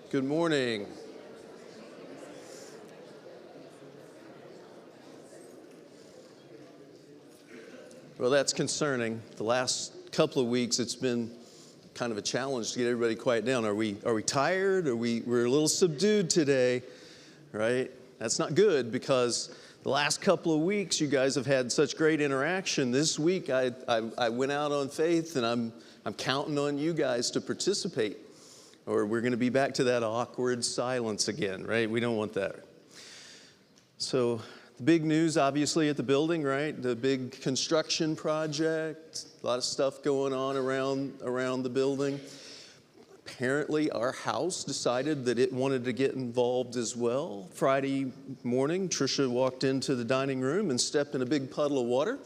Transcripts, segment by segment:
Good morning. Well, that's concerning. The last couple of weeks, it's been kind of a challenge to get everybody quiet down. Are we tired? We're a little subdued today, right? That's not good because the last couple of weeks, you guys have had such great interaction. This week, I went out on faith, and I'm counting on you guys to participate, or we're going to be back to that awkward silence again, right? We don't want that. So the big news, obviously, at the building, right? The big construction project, a lot of stuff going on around the building. Apparently, our house decided that it wanted to get involved as well. Friday morning, Tricia walked into the dining room and stepped in a big puddle of water.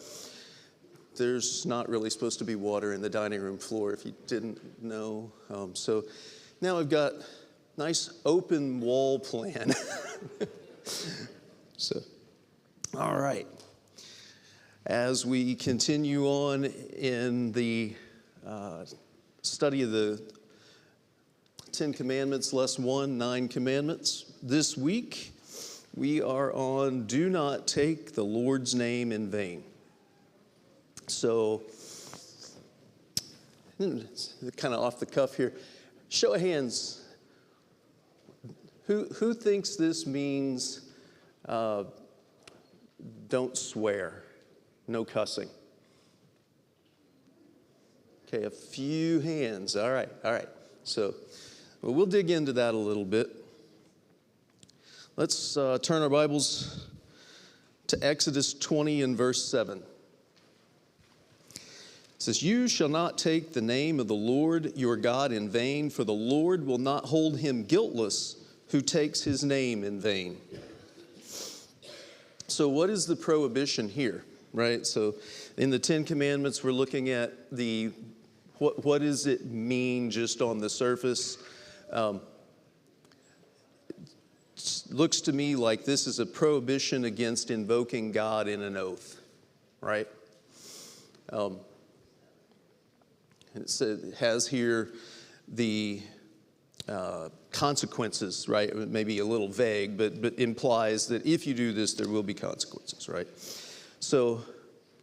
There's not really supposed to be water in the dining room floor, if you didn't know. So now I've got a nice open wall plan. So, all right. As we continue on in the study of the 10 Commandments, Lesson 1, 9 Commandments, this week we are on Do Not Take the Lord's Name in Vain. So, kind of off the cuff here. Show of hands. Who thinks this means don't swear, no cussing? Okay, a few hands. All right. So, we'll dig into that a little bit. Let's turn our Bibles to Exodus 20 and verse 7. It says, "You shall not take the name of the Lord your God in vain, for the Lord will not hold him guiltless who takes his name in vain." So what is the prohibition here, right? So in the 10 Commandments, we're looking at what does it mean just on the surface? Looks to me like this is a prohibition against invoking God in an oath, right? It has here the consequences, right? Maybe a little vague, but implies that if you do this, there will be consequences, right? So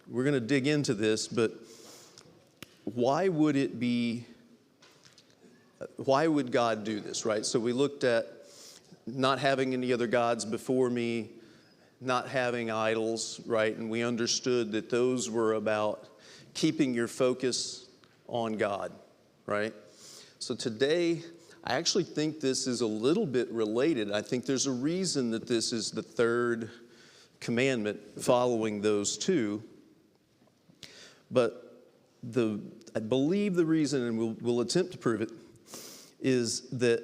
we're going to dig into this, but why would God do this, right? So we looked at not having any other gods before me, not having idols, right? And we understood that those were about keeping your focus on God, right? So today, I actually think this is a little bit related. I think there's a reason that this is the third commandment following those two. But I believe the reason, and we'll attempt to prove it, is that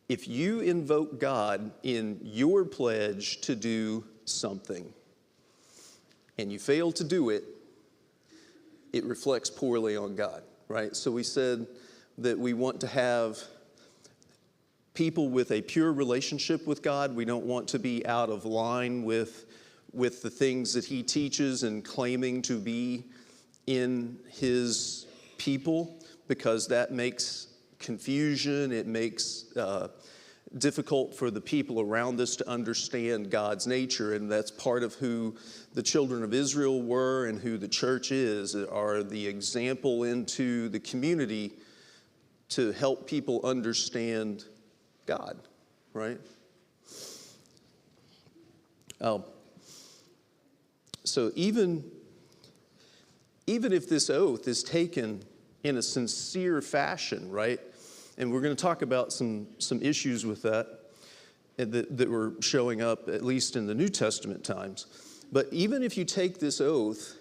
if you invoke God in your pledge to do something, and you fail to do it, it reflects poorly on God, right? So we said that we want to have people with a pure relationship with God. We don't want to be out of line with the things that he teaches and claiming to be in his people, because that makes confusion. It makes difficult for the people around us to understand God's nature, and that's part of who the children of Israel were and who the church is, are the example into the community to help people understand God, right? So even if this oath is taken in a sincere fashion, right? And we're going to talk about some issues with that were showing up, at least in the New Testament times. But even if you take this oath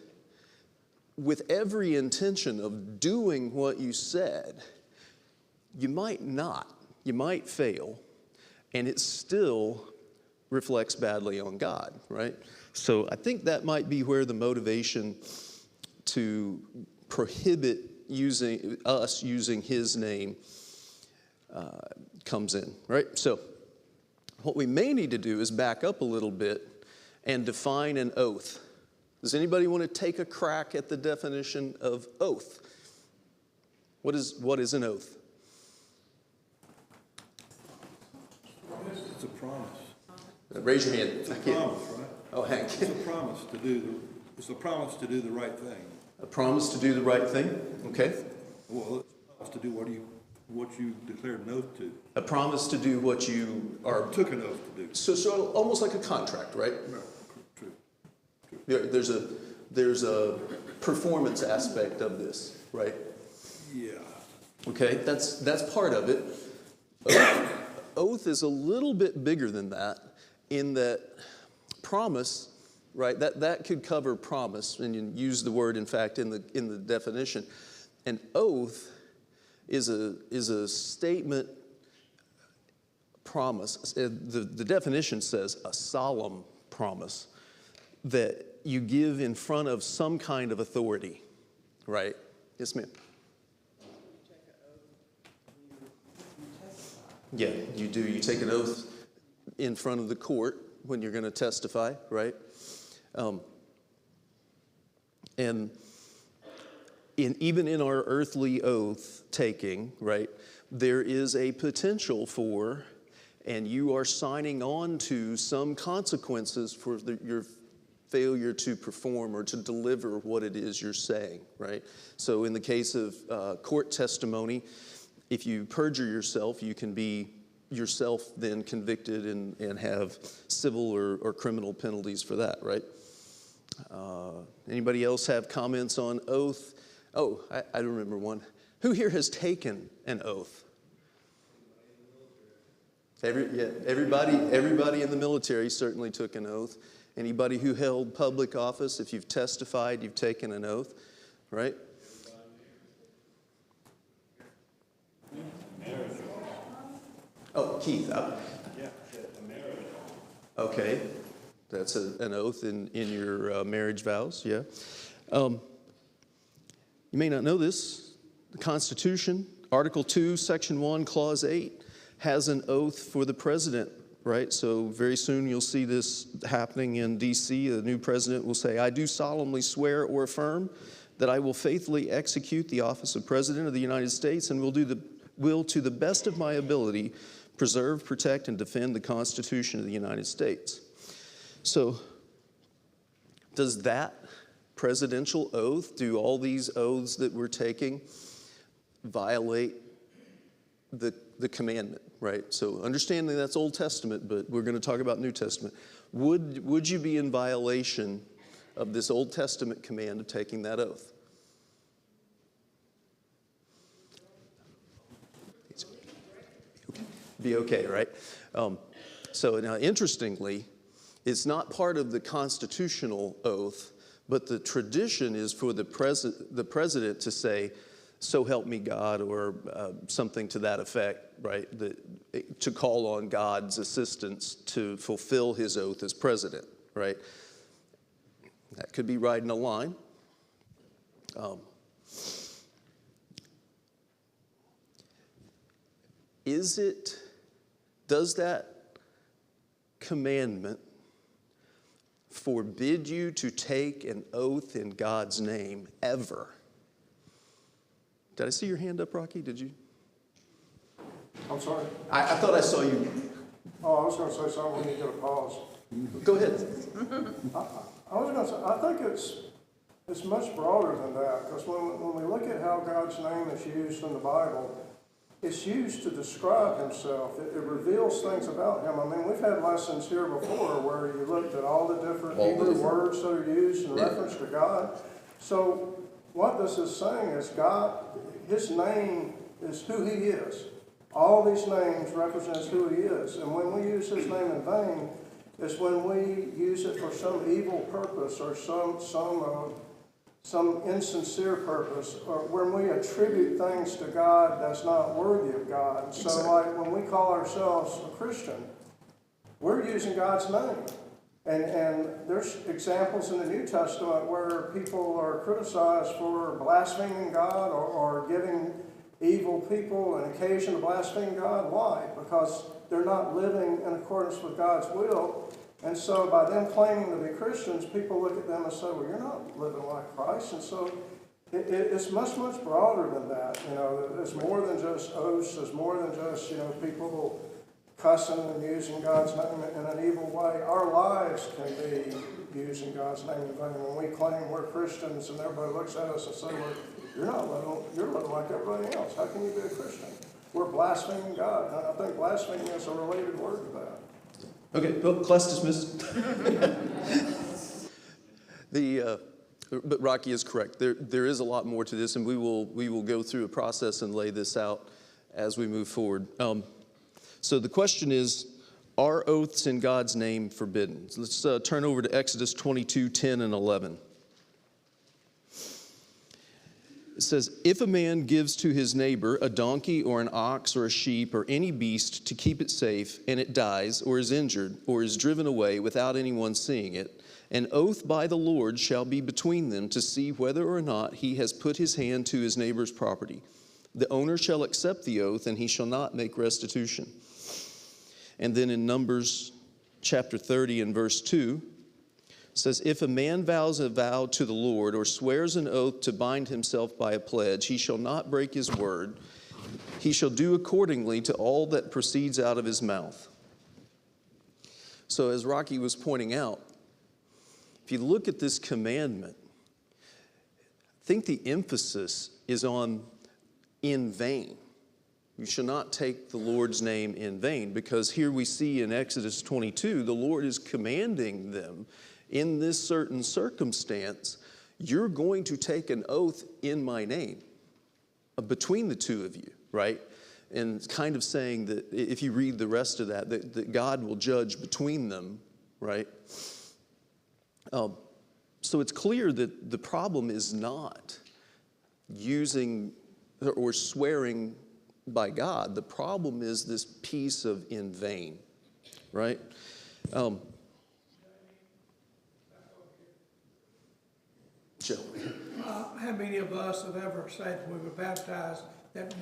with every intention of doing what you said, you might not. You might fail, and it still reflects badly on God, right? So I think that might be where the motivation to prohibit using his name comes in, right? So what we may need to do is back up a little bit and define an oath. Does anybody want to take a crack at the definition of oath? What is an oath? Raise your hand. It's a promise, right? Oh, Hank. It's a promise to do the right thing. A promise to do the right thing? Okay. Well, it's a promise to do what you declared an oath to. A promise to do what you are... Took an oath to do. So almost like a contract, right? No, true. There's a performance aspect of this, right? Yeah. Okay, that's part of it. Oath is a little bit bigger than that in that promise, right? That could cover promise, and you use the word, in fact, in the definition. An oath is a statement, promise. The definition says a solemn promise that you give in front of some kind of authority, right? Yes, ma'am. Yeah, you do. You take an oath in front of the court when you're going to testify, right? And even in our earthly oath taking, right, there is a potential for, and you are signing on to some consequences for your failure to perform or to deliver what it is you're saying, right? So in the case of court testimony, if you perjure yourself, you can be yourself then convicted and have civil or criminal penalties for that, right? Anybody else have comments on oath? Oh, I remember one. Who here has taken an oath? Everybody in the military certainly took an oath. Anybody who held public office, if you've testified, you've taken an oath, right? Oh, Keith. Okay, that's an oath in your marriage vows, yeah. You may not know this. The Constitution, Article 2, Section 1, Clause 8, has an oath for the president, right? So very soon you'll see this happening in D.C. The new president will say, "I do solemnly swear or affirm that I will faithfully execute the office of President of the United States and will to the best of my ability preserve, protect, and defend the Constitution of the United States." So does that presidential oath, do all these oaths that we're taking violate the commandment, right? So understanding that's Old Testament, but we're going to talk about New Testament. Would you be in violation of this Old Testament command of taking that oath? Be okay, right? So now, interestingly, it's not part of the constitutional oath, but the tradition is for the president to say, "So help me God," or something to that effect, right? To call on God's assistance to fulfill his oath as president, right? That could be riding a line. Does that commandment forbid you to take an oath in God's name ever? Did I see your hand up, Rocky? Did you? I'm sorry. I thought I saw you. Oh, I was going to say something when you get a pause. Go ahead. I was going to say, I think it's much broader than that, because when we look at how God's name is used in the Bible, it's used to describe himself. It reveals things about him. I mean, we've had lessons here before where you looked at all the different Hebrew words that are used in reference to God. So what this is saying is God, his name is who he is. All these names represents who he is. And when we use his name in vain, is when we use it for some evil purpose or some insincere purpose, or when we attribute things to God that's not worthy of God. So like when we call ourselves a Christian, we're using God's name. And there's examples in the New Testament where people are criticized for blaspheming God or giving evil people an occasion to blaspheme God. Why? Because they're not living in accordance with God's will. And so by them claiming to be Christians, people look at them and say, "Well, you're not living like Christ." And so it's much, much broader than that. You know, it's more than just oaths. It's more than just, people cussing and using God's name in an evil way. Our lives can be using God's name in vain. When we claim we're Christians and everybody looks at us and says, well, you're living like everybody else. How can you be a Christian? We're blaspheming God. And I think blasphemy is a related word to that. Okay, well, class dismissed. But Rocky is correct. There is a lot more to this, and we will go through a process and lay this out as we move forward. So the question is, are oaths in God's name forbidden? So let's turn over to Exodus 22, 10 and 11. It says, if a man gives to his neighbor a donkey or an ox or a sheep or any beast to keep it safe, and it dies or is injured or is driven away without anyone seeing it, an oath by the Lord shall be between them to see whether or not he has put his hand to his neighbor's property. The owner shall accept the oath, and he shall not make restitution. And then in Numbers chapter 30 and verse 2, it says, if a man vows a vow to the Lord or swears an oath to bind himself by a pledge, he shall not break his word. He shall do accordingly to all that proceeds out of his mouth. So as Rocky was pointing out, if you look at this commandment, I think the emphasis is on in vain. You shall not take the Lord's name in vain, because here we see in Exodus 22, the Lord is commanding them in this certain circumstance, you're going to take an oath in my name between the two of you, right? And it's kind of saying that if you read the rest of that God will judge between them, right? So it's clear that the problem is not using or swearing by God. The problem is this piece of in vain, right? Joe. How many of us have ever said when we were baptized that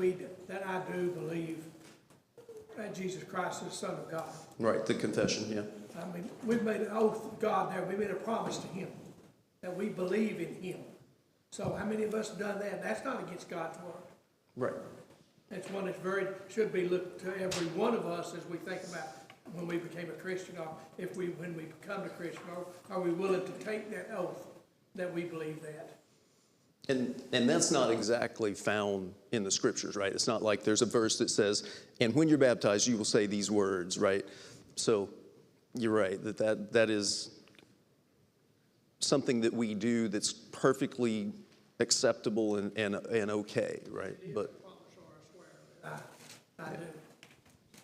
I do believe that Jesus Christ is the Son of God? Right, the confession, yeah. I mean, we've made an oath to God there. We made a promise to Him that we believe in Him. So how many of us have done that? That's not against God's word. Right. It's one that should be looked to every one of us as we think about when we became a Christian, or when we become a Christian, or are we willing to take that oath that we believe that? And that's not exactly found in the scriptures, right? It's not like there's a verse that says, and when you're baptized, you will say these words, right? So you're right, that is something that we do that's perfectly acceptable and okay, right? But I do.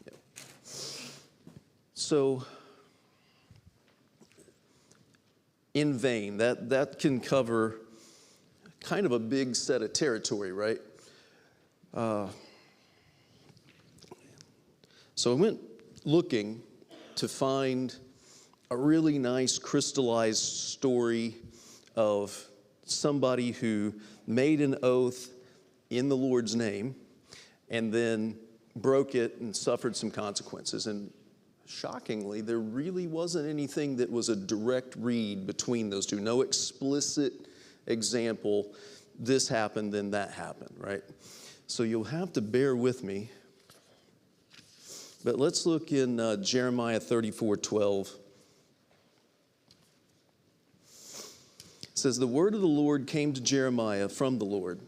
Yeah. So in vain, that can cover kind of a big set of territory, right? So I went looking to find a really nice crystallized story of somebody who made an oath in the Lord's name and then broke it and suffered some consequences. And shockingly, there really wasn't anything that was a direct read between those two. No explicit example, this happened, then that happened, right? So you'll have to bear with me. But let's look in Jeremiah 34:12. It says, the word of the Lord came to Jeremiah from the Lord.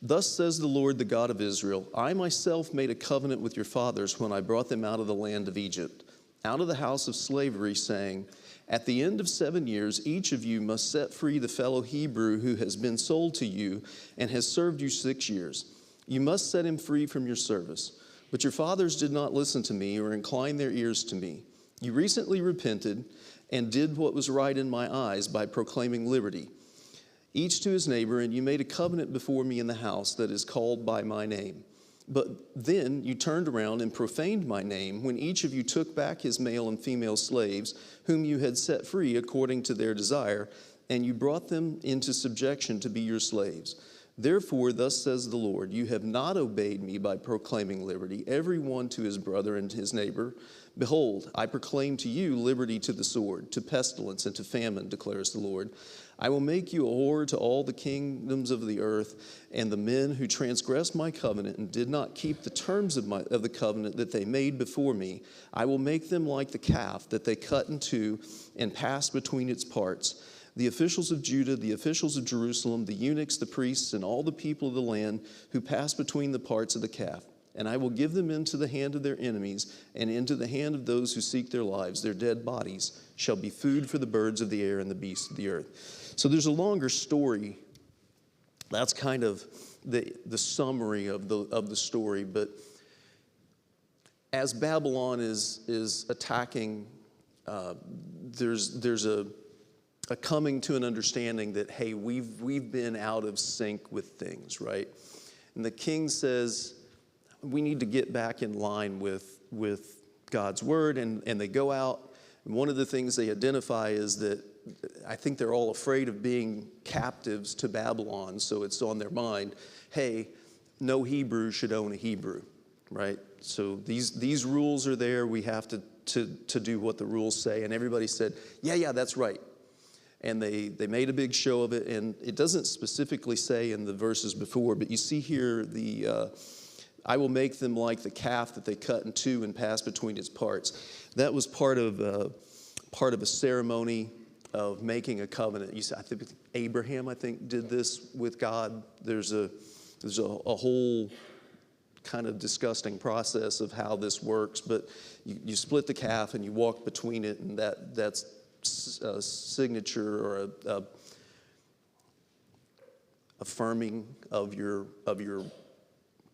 Thus says the Lord, the God of Israel, I myself made a covenant with your fathers when I brought them out of the land of Egypt, out of the house of slavery, saying, at the end of 7 years, each of you must set free the fellow Hebrew who has been sold to you and has served you 6 years. You must set him free from your service. But your fathers did not listen to me or incline their ears to me. You recently repented and did what was right in my eyes by proclaiming liberty, each to his neighbor, and you made a covenant before me in the house that is called by my name. But then you turned around and profaned my name when each of you took back his male and female slaves, whom you had set free according to their desire, and you brought them into subjection to be your slaves. Therefore, thus says the Lord, you have not obeyed me by proclaiming liberty, every one to his brother and his neighbor, Behold, I proclaim to you liberty to the sword, to pestilence and to famine, declares the Lord. I will make you a whore to all the kingdoms of the earth, and the men who transgressed my covenant and did not keep the terms of the covenant that they made before me, I will make them like the calf that they cut in two and passed between its parts. The officials of Judah, the officials of Jerusalem, the eunuchs, the priests, and all the people of the land who passed between the parts of the calf. And I will give them into the hand of their enemies and into the hand of those who seek their lives. Their dead bodies shall be food for the birds of the air and the beasts of the earth. So there's a longer story. That's kind of the summary of the story. But as Babylon is attacking, there's a coming to an understanding that, hey, we've been out of sync with things, right? And the king says, we need to get back in line with God's word, and they go out. And one of the things they identify is that I think they're all afraid of being captives to Babylon, so it's on their mind, hey, no Hebrew should own a Hebrew, right? So these rules are there. We have to do what the rules say. And everybody said, yeah, that's right. And they made a big show of it, and it doesn't specifically say in the verses before, but you see here I will make them like the calf that they cut in two and pass between its parts. That was part of a ceremony of making a covenant. I think Abraham, did this with God. There's a whole kind of disgusting process of how this works, but you split the calf and you walk between it, and that's a signature or a affirming of your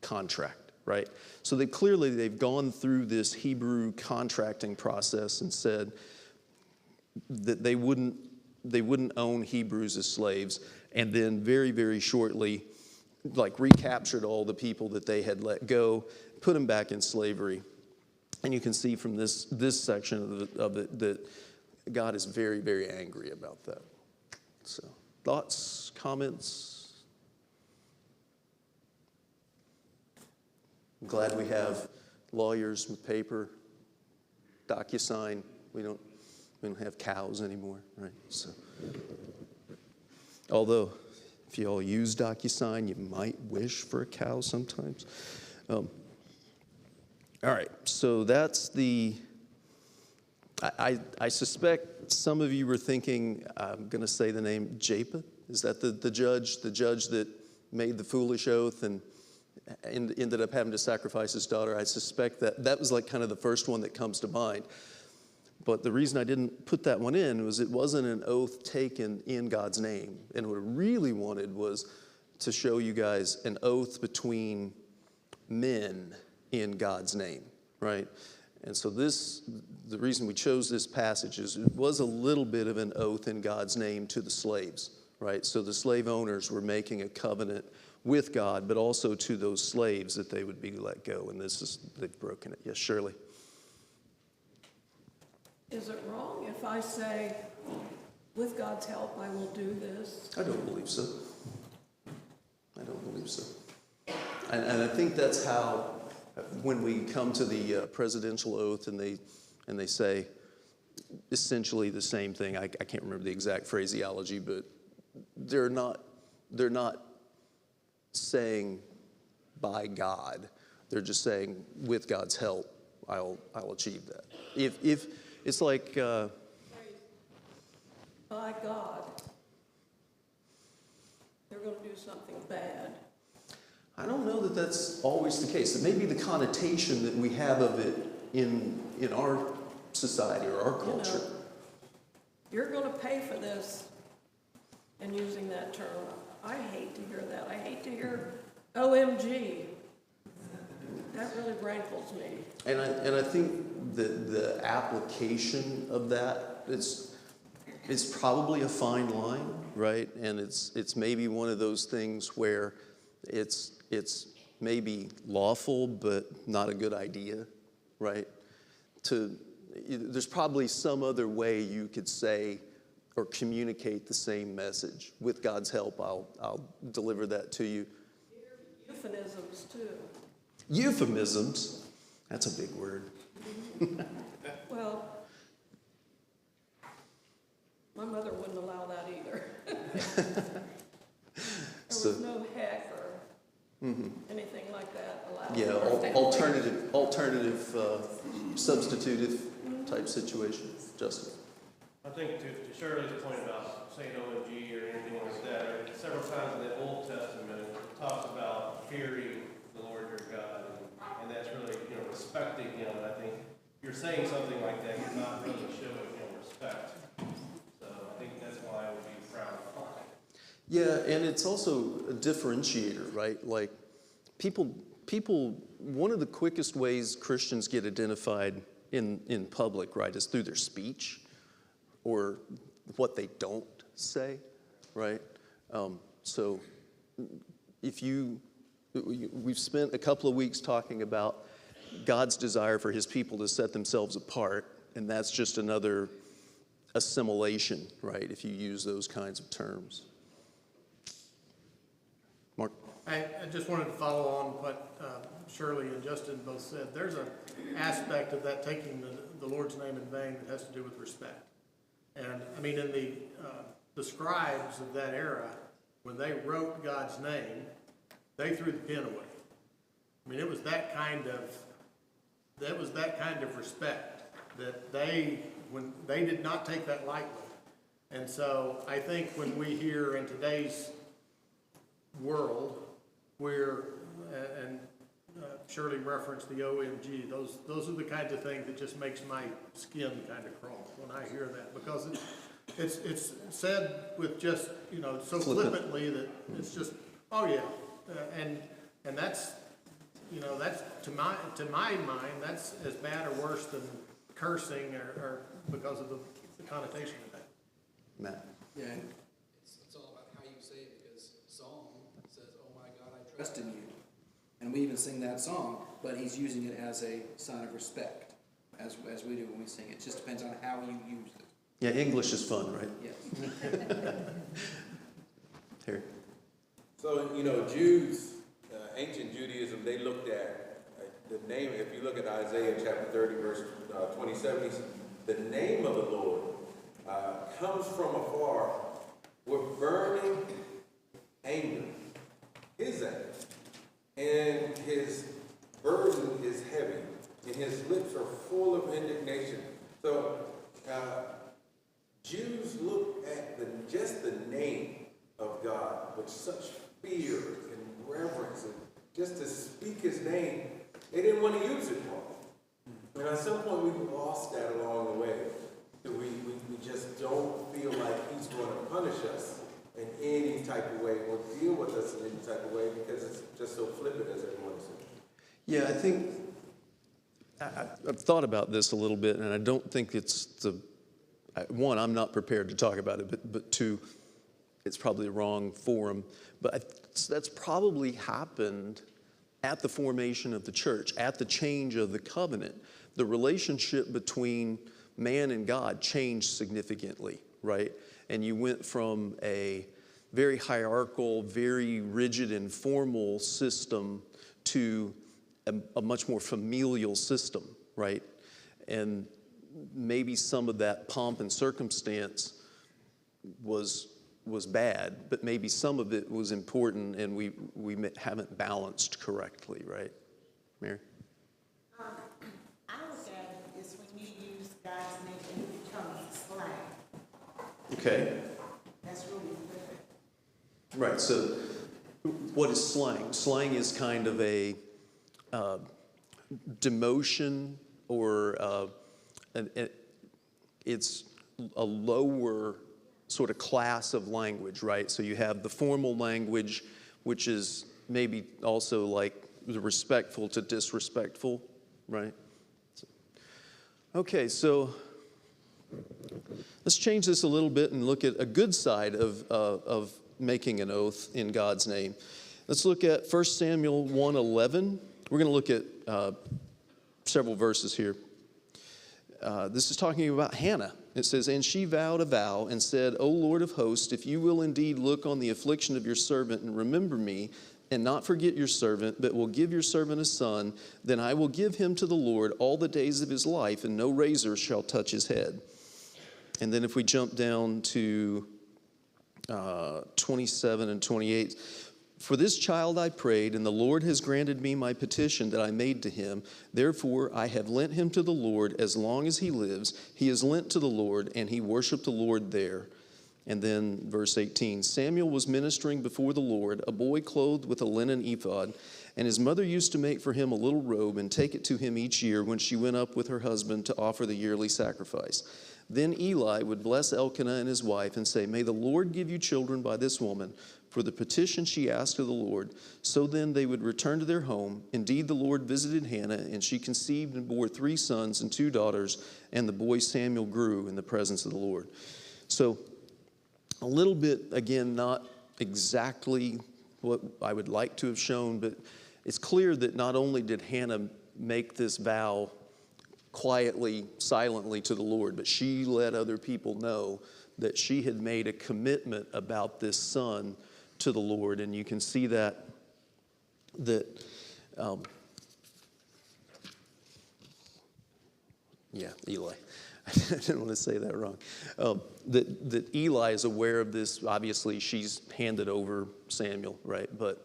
contract, right? So they've gone through this Hebrew contracting process and said that they wouldn't own Hebrews as slaves, and then very, very shortly, recaptured all the people that they had let go, put them back in slavery. And you can see from this section of it that God is very, very angry about that. So, thoughts, comments? I'm glad we have lawyers with paper, DocuSign. We don't have cows anymore, right? So, although, if you all use DocuSign, you might wish for a cow sometimes. All right, so that's I suspect some of you were thinking, I'm going to say the name Japheth. Is that the judge that made the foolish oath and ended up having to sacrifice his daughter? I suspect that was kind of the first one that comes to mind. But the reason I didn't put that one in was it wasn't an oath taken in God's name. And what I really wanted was to show you guys an oath between men in God's name, right? And so the reason we chose this passage is it was a little bit of an oath in God's name to the slaves, right? So the slave owners were making a covenant with God, but also to those slaves that they would be let go. And they've broken it. Yes, Shirley. Is it wrong if I say, with God's help, I will do this? I don't believe so. And I think that's how, when we come to the presidential oath and they say essentially the same thing, I can't remember the exact phraseology, but they're not saying by God. They're just saying with God's help, I'll achieve that. If it's like by God, they're going to do something bad. I don't know that that's always the case. It may be the connotation that we have of it in our society or our culture. You're going to pay for this, and using that term. I hate to hear that. I hate to hear OMG. That really rankles me. And I think that the application of that it's probably a fine line, right? And it's maybe one of those things where it's maybe lawful but not a good idea, right? There's probably some other way you could say or communicate the same message. With God's help, I'll deliver that to you. Euphemisms too. Euphemisms? That's a big word. Well, my mother wouldn't allow that either. There was no heck or anything like that allowed. Yeah, alternative, substitutive type situation. Justin. I think to Shirley's point about saying OMG or anything like that, several times in the Old Testament it talks about fearing the Lord your God, and that's really, respecting Him. And I think if you're saying something like that, you're not really showing Him respect. So I think that's why I would be frowned upon. Yeah, and it's also a differentiator, right? Like people, one of the quickest ways Christians get identified in public, right, is through their speech or what they don't say, right? So we've spent a couple of weeks talking about God's desire for His people to set themselves apart, and that's just another assimilation, right, if you use those kinds of terms. Mark? I just wanted to follow on what Shirley and Justin both said. There's an aspect of that taking the Lord's name in vain that has to do with respect. And I mean, in the scribes of that era, when they wrote God's name, they threw the pen away. I mean, it was that kind of respect that they did not take that lightly. And so I think when we hear in today's world where, and Shirley referenced the OMG, those are the kinds of things that just makes my skin kind of crawl when I hear that, because it's said with just, so flippantly that it's just, oh yeah, and that's, that's to my mind, that's as bad or worse than cursing or because of the connotation of that. Matt? Yeah, it's all about how you say it, because Psalm says, "Oh my God, I trust in you," and we even sing that song. But he's using it as a sign of respect, as we do when we sing it. It just depends on how you use it. Yeah, English is fun, right? Yes. Harry? So, Jews, ancient Judaism, they looked at the name. If you look at Isaiah chapter 30, verse 27, the name of the Lord comes from afar with burning anger. His anger. And his burden is heavy, and his lips are full of indignation. So, Jews look at just the name of God with such fear and reverence, and just to speak His name, they didn't want to use it more. And at some point, we lost that along the way. We just don't feel like He's going to punish us in any type of way or deal with us in any type of way, because it's just so flippant, as everyone says. Yeah, I think I've thought about this a little bit, and I don't think it's one, I'm not prepared to talk about it, but two, it's probably the wrong forum. But that's probably happened at the formation of the church, at the change of the covenant. The relationship between man and God changed significantly, right? And you went from a very hierarchical, very rigid and formal system to a much more familial system, right? And maybe some of that pomp and circumstance was bad, but maybe some of it was important, and we haven't balanced correctly, right? Mary? I look at it is when you use God's name and it becomes slang. Okay. That's really different. Right, so what is slang? Slang is kind of a demotion, or it's a lower sort of class of language, right? So you have the formal language, which is maybe also like the respectful to disrespectful, right? Okay, so let's change this a little bit and look at a good side of making an oath in God's name. Let's look at 1 Samuel 1:11. We're going to look at several verses here. This is talking about Hannah. It says, "And she vowed a vow and said, O Lord of hosts, if you will indeed look on the affliction of your servant and remember me, and not forget your servant, but will give your servant a son, then I will give him to the Lord all the days of his life, and no razor shall touch his head. And then if we jump down to 27 and 28, for this child I prayed, and the Lord has granted me my petition that I made to him. Therefore I have lent him to the Lord as long as he lives. He is lent to the Lord, and he worshiped the Lord there. And then verse 18, Samuel was ministering before the Lord, a boy clothed with a linen ephod, and his mother used to make for him a little robe and take it to him each year when she went up with her husband to offer the yearly sacrifice. Then Eli would bless Elkanah and his wife and say, May the Lord give you children by this woman, for the petition she asked of the Lord. So then they would return to their home. Indeed, the Lord visited Hannah, and she conceived and bore 3 sons and 2 daughters, and the boy Samuel grew in the presence of the Lord. So a little bit, again, not exactly what I would like to have shown, but it's clear that not only did Hannah make this vow quietly, silently to the Lord, but she let other people know that she had made a commitment about this son to the Lord. And you can see that Eli. I didn't want to say that wrong. That Eli is aware of this. Obviously, she's handed over Samuel, right? But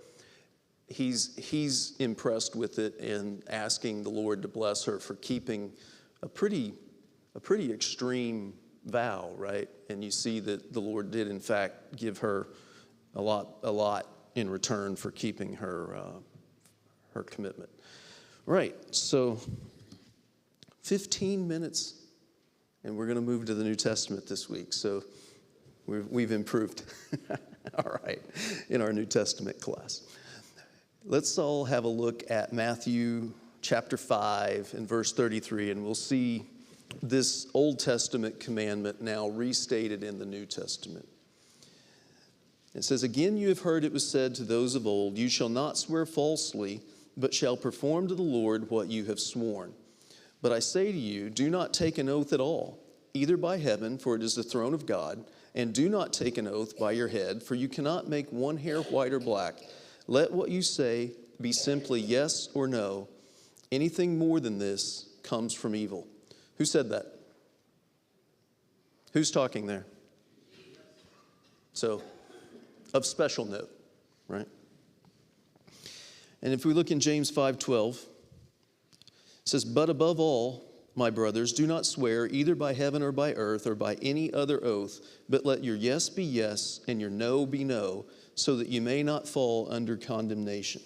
he's impressed with it and asking the Lord to bless her for keeping a pretty extreme vow, right? And you see that the Lord did, in fact, give her a lot in return for keeping her commitment. Right, so 15 minutes, and we're going to move to the New Testament this week. So we've improved, all right, in our New Testament class. Let's all have a look at Matthew chapter 5 and verse 33, and we'll see this Old Testament commandment now restated in the New Testament. It says, Again you have heard it was said to those of old, You shall not swear falsely, but shall perform to the Lord what you have sworn. But I say to you, do not take an oath at all, either by heaven, for it is the throne of God, and do not take an oath by your head, for you cannot make one hair white or black. Let what you say be simply yes or no. Anything more than this comes from evil. Who said that? Who's talking there? So, of special note, right? And if we look in James 5:12, it says, But above all, my brothers, do not swear either by heaven or by earth or by any other oath, but let your yes be yes and your no be no, so that you may not fall under condemnation.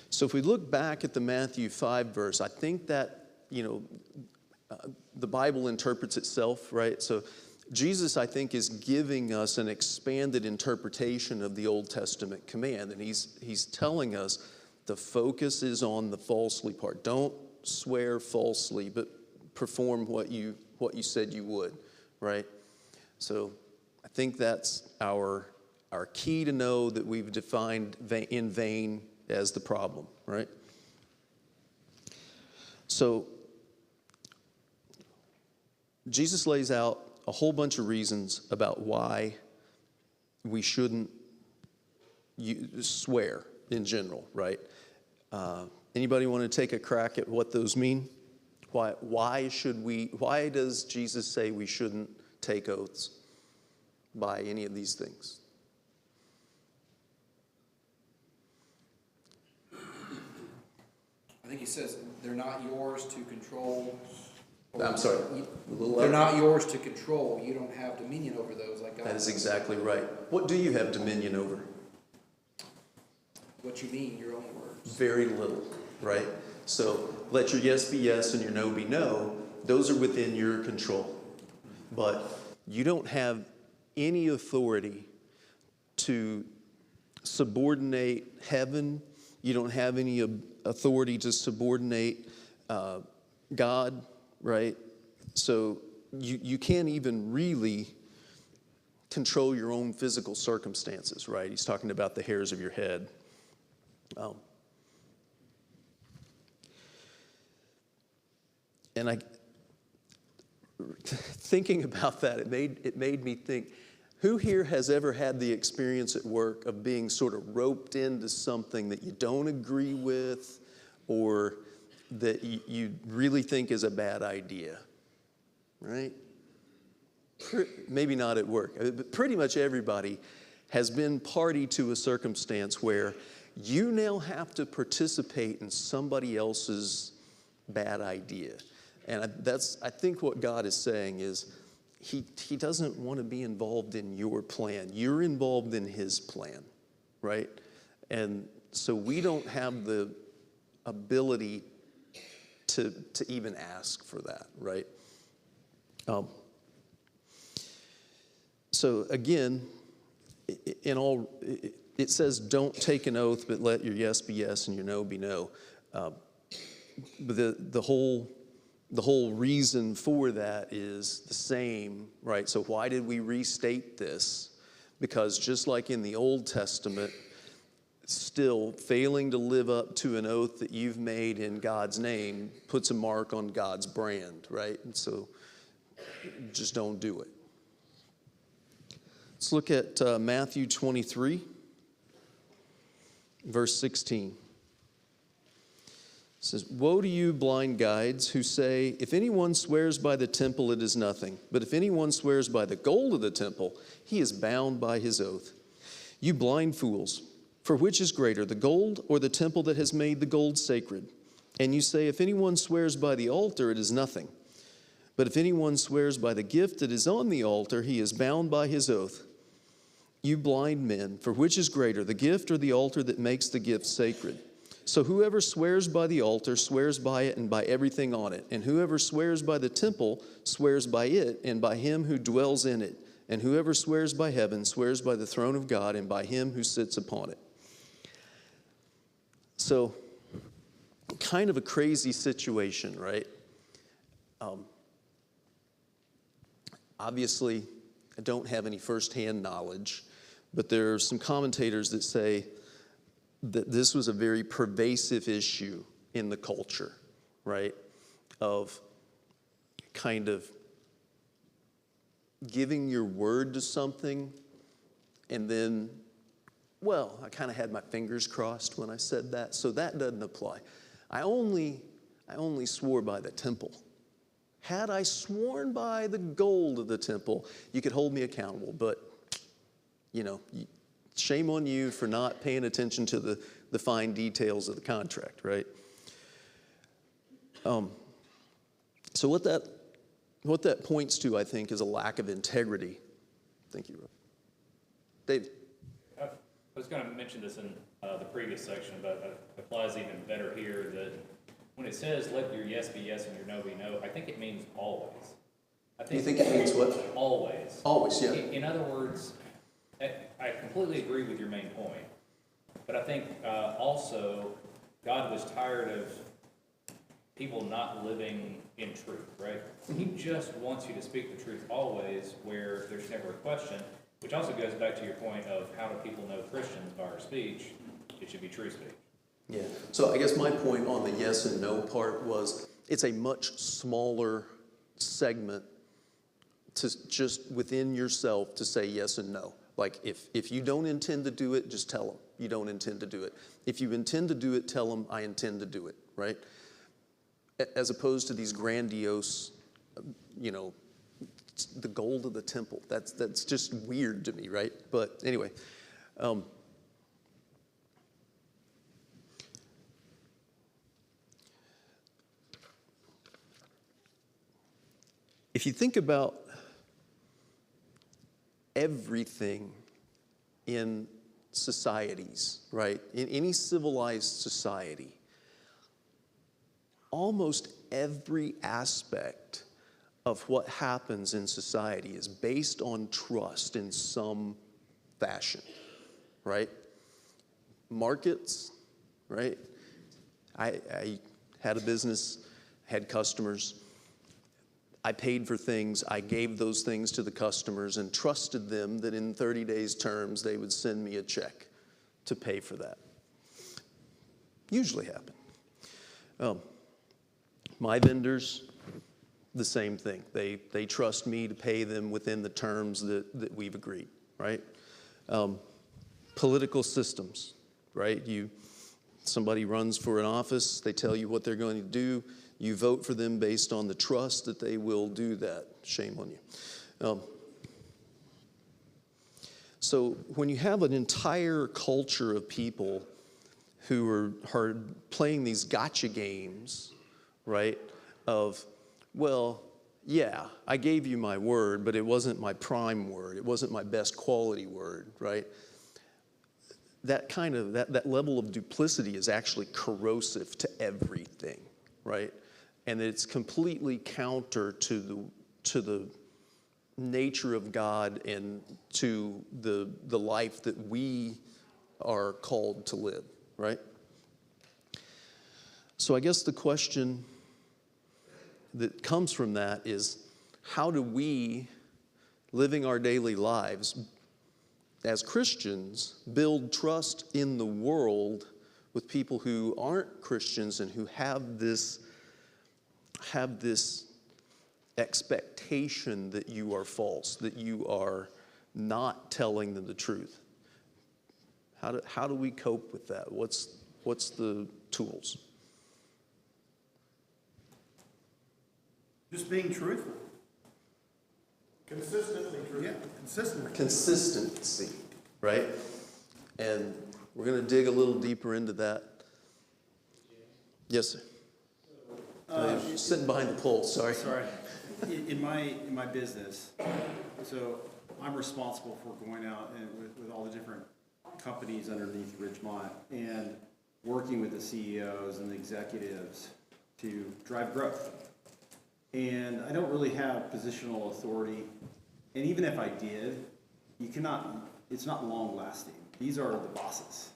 So if we look back at the Matthew 5 verse, I think that, the Bible interprets itself, right? So Jesus, I think, is giving us an expanded interpretation of the Old Testament command, and he's telling us the focus is on the falsely part. Don't swear falsely, but perform what you said you would, right? So I think that's our key to know that we've defined in vain as the problem, right? So Jesus lays out a whole bunch of reasons about why we shouldn't swear in general, right? Anybody want to take a crack at what those mean? Why does Jesus say we shouldn't take oaths by any of these things? I think he says they're not yours to control. I'm sorry. They're not yours to control. You don't have dominion over those like God. That is exactly right. What do you have dominion over? What you mean, your own words. Very little, right? So let your yes be yes and your no be no. Those are within your control. But you don't have any authority to subordinate heaven. You don't have any authority to subordinate God, right? So you can't even really control your own physical circumstances, right? He's talking about the hairs of your head. And thinking about that, it made me think, Who here has ever had the experience at work of being sort of roped into something that you don't agree with or that you really think is a bad idea, right? Maybe not at work, but pretty much everybody has been party to a circumstance where you now have to participate in somebody else's bad idea. And I think what God is saying is he doesn't want to be involved in your plan. You're involved in his plan, right? And so we don't have the ability to even ask for that, right? So again, it says don't take an oath, but let your yes be yes and your no be no. But the whole reason for that is the same, right? So why did we restate this? Because just like in the Old Testament, still failing to live up to an oath that you've made in God's name puts a mark on God's brand, right? And so just don't do it. Let's look at Matthew 23, verse 16. It says, "Woe to you, blind guides, who say, if anyone swears by the temple, it is nothing. But if anyone swears by the gold of the temple, he is bound by his oath. You blind fools, for which is greater, the gold or the temple that has made the gold sacred? And you say, if anyone swears by the altar, it is nothing. But if anyone swears by the gift that is on the altar, he is bound by his oath. You blind men, for which is greater, the gift or the altar that makes the gift sacred? So whoever swears by the altar swears by it and by everything on it. And whoever swears by the temple swears by it and by him who dwells in it. And whoever swears by heaven swears by the throne of God and by him who sits upon it." So, kind of a crazy situation, right? Obviously, I don't have any firsthand knowledge, but there are some commentators that say that this was a very pervasive issue in the culture, right? Of kind of giving your word to something and then, well, I kind of had my fingers crossed when I said that, so that doesn't apply. I only swore by the temple. Had I sworn by the gold of the temple, you could hold me accountable, but, shame on you for not paying attention to the fine details of the contract, right? So what that points to, I think, is a lack of integrity. Thank you, Rob. Dave. I was going to mention this in the previous section, but it applies even better here, that when it says let your yes be yes and your no be no, I think it means always. You think it means what? Always. Always, yeah. In other words, I completely agree with your main point, but I think also God was tired of people not living in truth, right? He just wants you to speak the truth always, where there's never a question, which also goes back to your point of how do people know Christians by our speech? It should be true speech. Yeah. So I guess my point on the yes and no part was it's a much smaller segment to just within yourself to say yes and no. Like if you don't intend to do it, just tell them you don't intend to do it. If you intend to do it, tell them I intend to do it, right? As opposed to these grandiose, the gold of the temple. That's just weird to me, right? But anyway, if you think about everything in societies, right? In any civilized society, almost every aspect of what happens in society is based on trust in some fashion, right? Markets, right? I had a business, had customers. I paid for things, I gave those things to the customers and trusted them that in 30 days' terms they would send me a check to pay for that. Usually happen. My vendors, the same thing. They trust me to pay them within the terms that we've agreed, right? Political systems, right? Somebody runs for an office, they tell you what they're going to do, you vote for them based on the trust that they will do that. Shame on you. So when you have an entire culture of people who are playing these gotcha games, right, of, well, yeah, I gave you my word, but it wasn't my prime word. It wasn't my best quality word, right? That level of duplicity is actually corrosive to everything, right? And it's completely counter to the nature of God and to the life that we are called to live, right? So I guess the question that comes from that is, how do we, living our daily lives as Christians, build trust in the world with people who aren't Christians and who have this expectation that you are false, that you are not telling them the truth? How do we cope with that? What's the tools? Just being truthful. Consistently true. Yeah, consistently. Consistency, right? And we're going to dig a little deeper into that. Yes, sir. You're sitting behind the pole, sorry. Sorry. In my business, so I'm responsible for going out and with all the different companies underneath Ridgemont and working with the CEOs and the executives to drive growth. And I don't really have positional authority. And even if I did, it's not long lasting. These are the bosses.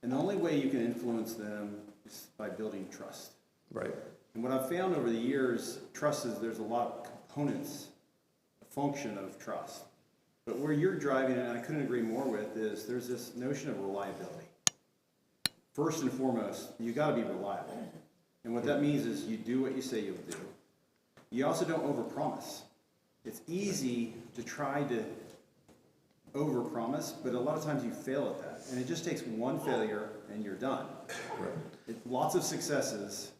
And the only way you can influence them is by building trust. Right. And what I've found over the years, there's a lot of components, a function of trust. But where you're driving, and I couldn't agree more with, is there's this notion of reliability. First and foremost, you got to be reliable. And what that means is you do what you say you'll do. You also don't overpromise. It's easy to try to overpromise, but a lot of times you fail at that. And it just takes one failure and you're done. Right. Lots of successes,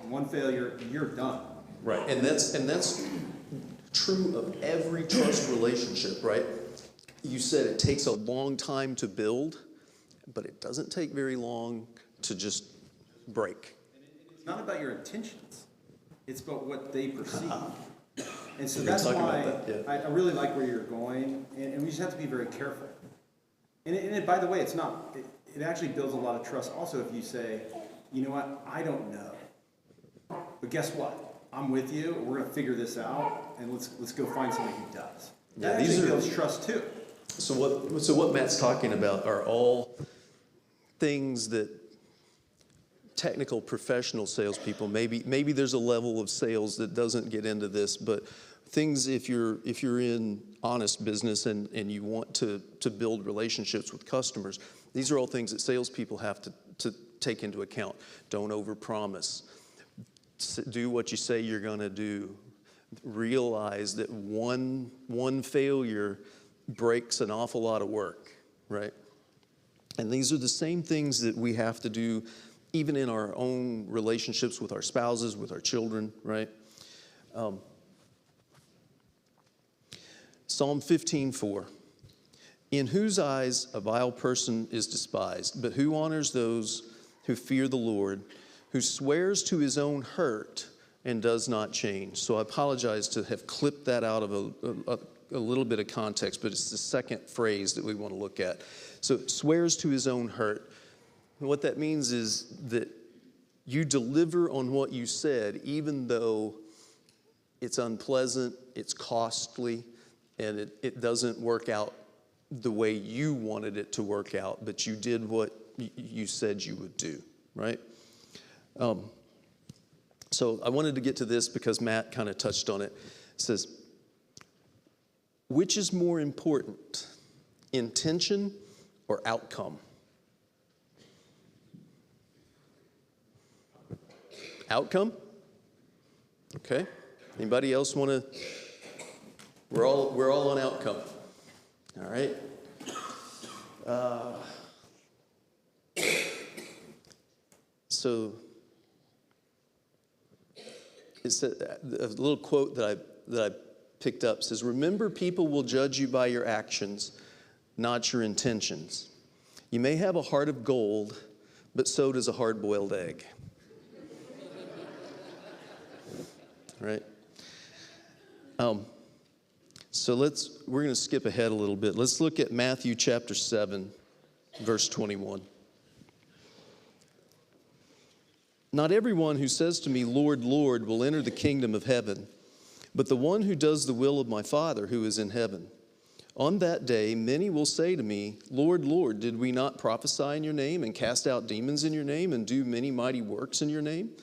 one failure, you're done. Right, and that's true of every trust relationship, right? You said it takes a long time to build, but it doesn't take very long to just break. It's not about your intentions. It's about what they perceive. And so We're that's talking why about that, yeah. I really like where you're going, and we just have to be very careful. And by the way, it actually builds a lot of trust also if you say, you know what, I don't know. But guess what? I'm with you, we're going to figure this out, and let's go find somebody who does. That actually builds trust too. So what Matt's talking about are all things that technical professional salespeople, maybe there's a level of sales that doesn't get into this, but things if you're in honest business and you want to build relationships with customers, these are all things that salespeople have to take into account. Don't overpromise. Do what you say you're going to do. Realize that one failure breaks an awful lot of work, right? And these are the same things that we have to do even in our own relationships with our spouses, with our children, right? Psalm 15:4. In whose eyes a vile person is despised, but who honors those who fear the Lord, who swears to his own hurt and does not change. So I apologize to have clipped that out of a little bit of context, but it's the second phrase that we want to look at. So swears to his own hurt. And what that means is that you deliver on what you said, even though it's unpleasant, it's costly, and it doesn't work out the way you wanted it to work out, but you did what you said you would do, right? So I wanted to get to this because Matt kind of touched on it. It says, which is more important, intention or outcome? Outcome? Okay. Anybody else want to? We're all on outcome. All right. So it's a little quote that I picked up says, "Remember, people will judge you by your actions, not your intentions. You may have a heart of gold, but so does a hard-boiled egg." Right? So we're going to skip ahead a little bit. Let's look at Matthew chapter 7, verse 21. "Not everyone who says to me, 'Lord, Lord,' will enter the kingdom of heaven, but the one who does the will of my Father who is in heaven. On that day, many will say to me, 'Lord, Lord, did we not prophesy in your name and cast out demons in your name and do many mighty works in your name?'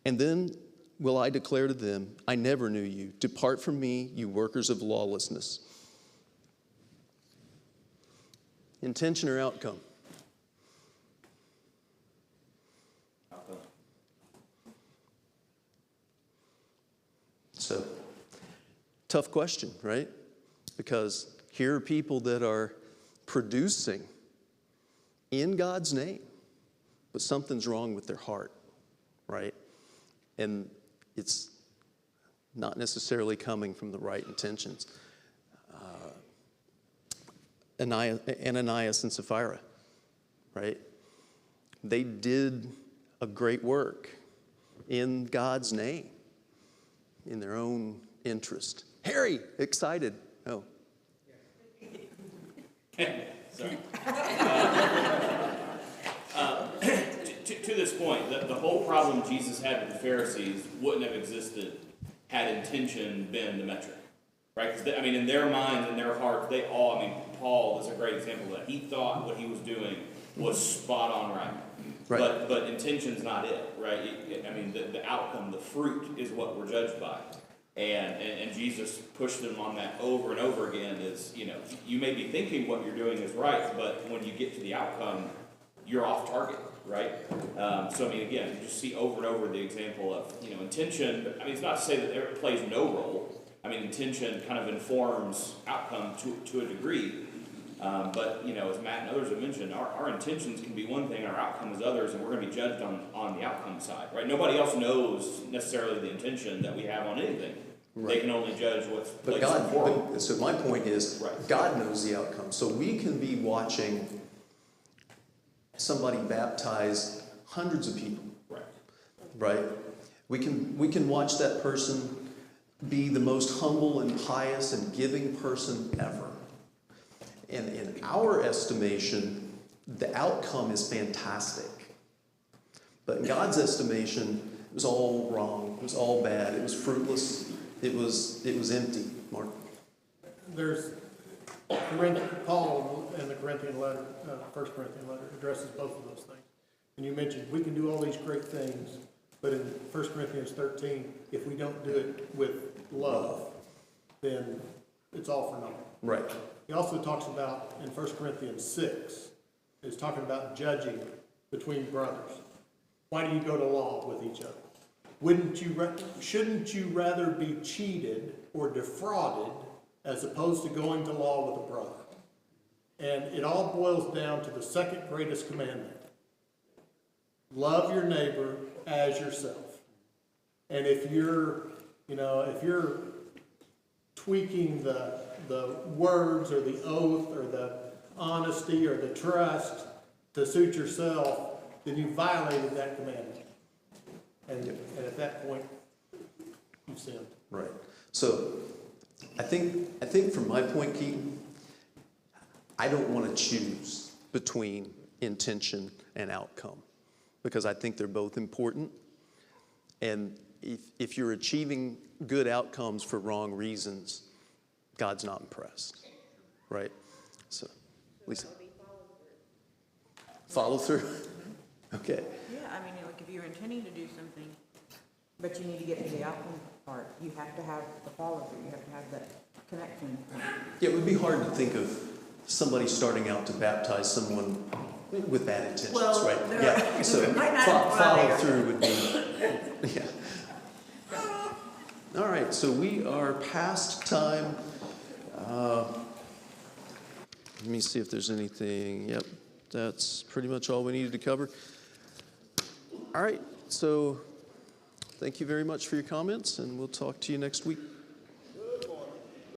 And then will I declare to them, 'I never knew you. Depart from me, you workers of lawlessness.'" Intention or outcome? So, tough question, right? Because here are people that are producing in God's name, but something's wrong with their heart, right? And it's not necessarily coming from the right intentions. Ananias and Sapphira, right? They did a great work in God's name, in their own interest. Harry, excited. Oh. Sorry. To this point, the whole problem Jesus had with the Pharisees wouldn't have existed had intention been the metric, right? Because in their minds, in their hearts, Paul is a great example of that. He thought what he was doing was spot on right. But intention's not it, right? The outcome, the fruit is what we're judged by. And Jesus pushed them on that over and over again is, you may be thinking what you're doing is right, but when you get to the outcome, you're off target, right? Again, you just see over and over the example of, intention. It's not to say that it plays no role. Intention kind of informs outcome to a degree. But as Matt and others have mentioned, our intentions can be one thing, our outcome is others, and we're going to be judged on the outcome side, right? Nobody else knows necessarily the intention that we have on anything. Right. They can only judge what's placed before them. So my point is, right, God knows the outcome. So we can be watching somebody baptize hundreds of people. Right? We can watch that person be the most humble and pious and giving person ever. And in our estimation, the outcome is fantastic. But in God's estimation, it was all wrong. It was all bad. It was fruitless. It was empty. Mark? There's Paul in the Corinthian letter, 1 Corinthian letter, addresses both of those things. And you mentioned we can do all these great things, but in 1 Corinthians 13, if we don't do it with love, then it's all for naught. Right. He also talks about, in 1 Corinthians 6, is talking about judging between brothers. Why do you go to law with each other? Shouldn't you rather be cheated or defrauded as opposed to going to law with a brother? And it all boils down to the second greatest commandment. Love your neighbor as yourself. And if you're tweaking the words or the oath or the honesty or the trust to suit yourself, then you violated that commandment. And at that point, you've sinned. Right. So I think from my point, Keaton, I don't want to choose between intention and outcome because I think they're both important. And if you're achieving good outcomes for wrong reasons, God's not impressed, right? So, Lisa. Follow through? Okay. Yeah, if you're intending to do something, but you need to get to the outcome part, you have to have the follow through, you have to have the connection. Yeah, it would be hard to think of somebody starting out to baptize someone with bad intentions, right? Yeah, so follow through would be, yeah. All right, so we are past time. Let me see if there's anything. Yep, that's pretty much all we needed to cover. All right, so thank you very much for your comments, and we'll talk to you next week.